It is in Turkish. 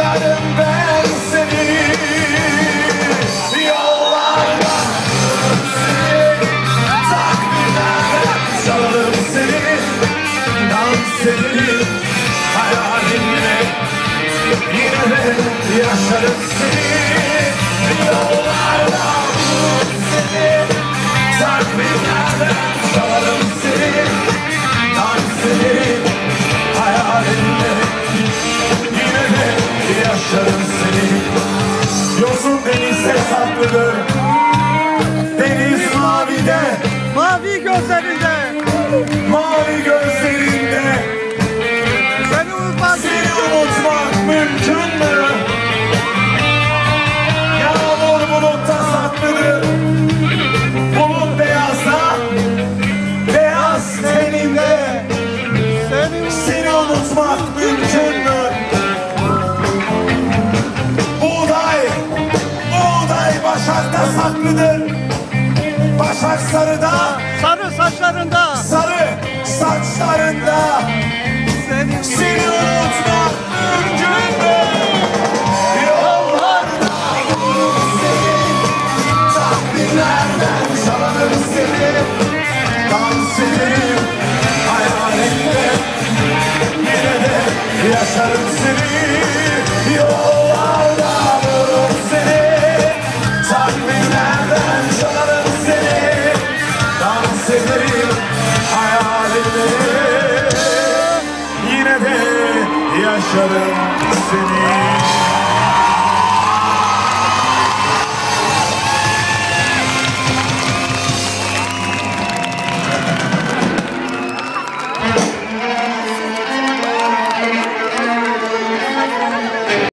ararım ben seni. Yollarda bulurum seni. Takvimlerden çalarım seni. Dans ederim hayalinle. Yine de yaşarım seni. Yollarda bulurum seni. Takvimlerden çalarım seni. Dans ederim hayalinle. Yine de yaşarım seni. Yosun denizde saklıdır. Deniz mavide. Mavi gözlerinde. Mavi gözlerinde. Seni unutmaz. Seni unutmak mümkün mü? Yağmur bulutta saklıdır. Bulut beyazda. Beyaz teninde. Seni unutmak mümkün mü? Buğday başakta saklıdır. Başak sarıda. Sarı saçlarında. Sarı saçlarında. Seni unutmak mümkün mü? Yollarda bulurum seni. Takvimlerden çalarım seni. Dans ederim hayalinle. Yine de yaşarım seni. Yollarda bulurum seni. Takvimlerden çalarım seni. Dans ederim hayalinle. Yine de yaşarım seni.